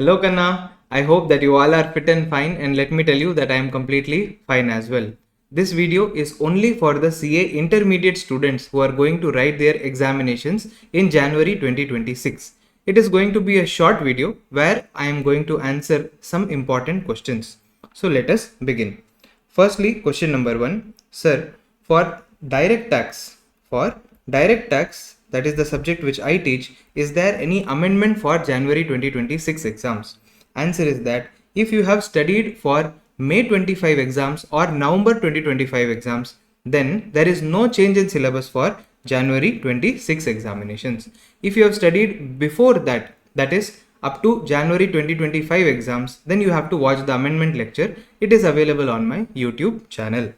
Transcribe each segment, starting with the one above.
Hello Kanna, I hope that you all are fit and fine, and let me tell you that I am completely fine as well. This video is only for the CA intermediate students who are going to write their examinations in January 2026. It is going to be a short video where I am going to answer some important questions. So let us begin. Firstly, question number 1. Sir, for direct tax, for direct tax, that is the subject which I teach, is there any amendment for January 2026 exams? Answer is that if you have studied for May 25 exams or November 2025 exams, then there is no change in syllabus for January 26 examinations. If you have studied before that, that is up to January 2025 exams, then you have to watch the amendment lecture. It is available on my YouTube channel.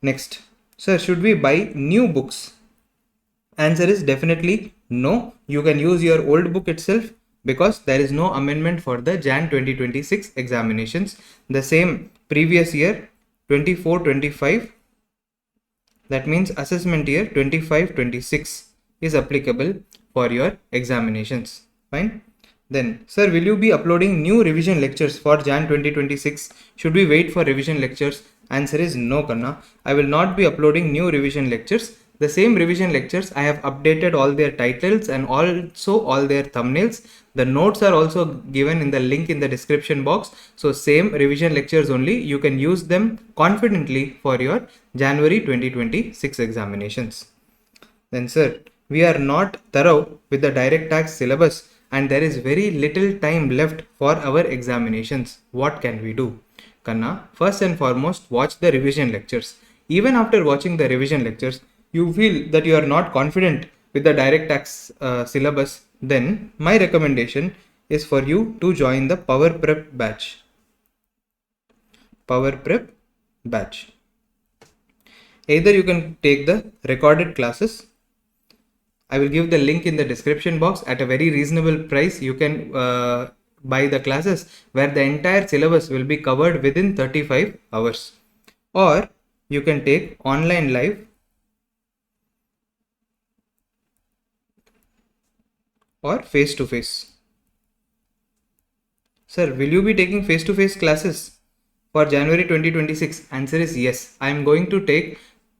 Next, sir, should we buy new books? Answer is definitely no. You can use your old book itself because there is no amendment for the Jan 2026 examinations. The same previous year 24-25, that means assessment year 25-26 is applicable for your examinations. Fine. Then, sir, will you be uploading new revision lectures for Jan 2026? Should we wait for revision lectures? Answer is no, Kanna. I will not be uploading new revision lectures. The same revision lectures, I have updated all their titles and also all their thumbnails. The notes are also given in the link in the description box. So same revision lectures only. You can use them confidently for your January 2026 examinations. Then sir, we are not thorough with the direct tax syllabus and there is very little time left for our examinations. What can we do? Kanna, first and foremost, watch the revision lectures. Even after watching the revision lectures, you feel that you are not confident with the direct tax syllabus, then my recommendation is for you to join the Power Prep batch. Power Prep batch. Either you can take the recorded classes. I will give the link in the description box. At a very reasonable price, you can buy the classes where the entire syllabus will be covered within 35 hours. Or you can take online live or face-to-face. Sir, will you be taking face-to-face classes for January 2026? Answer is yes. I am going to take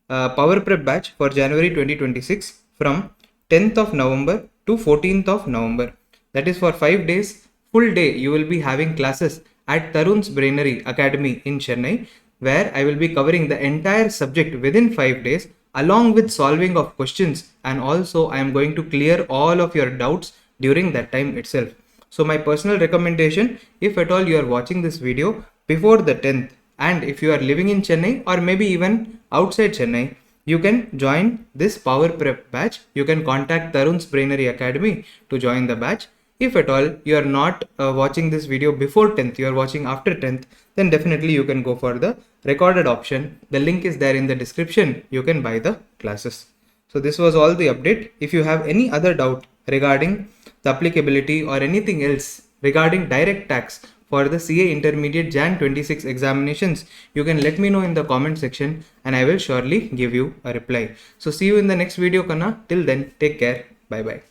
Power Prep batch for January 2026 from 10th of November to 14th of November. That is for 5 days, full day you will be having classes at Tarun's Brainery Academy in Chennai, where I will be covering the entire subject within 5 days along with solving of questions, and also I am going to clear all of your doubts during that time itself. So my personal recommendation, if at all you are watching this video before the 10th and if you are living in Chennai or maybe even outside Chennai, you can join this Power Prep batch. You can contact Tarun's Brainery Academy to join the batch. If at all you are not watching this video before 10th, you are watching after 10th, then definitely you can go for the recorded option. The link is there in the description. You can buy the classes. So this was all the update. If you have any other doubt regarding the applicability or anything else regarding direct tax for the CA Intermediate Jan 26 examinations, you can let me know in the comment section and I will surely give you a reply. So see you in the next video, Kanna. Till then, take care. Bye bye.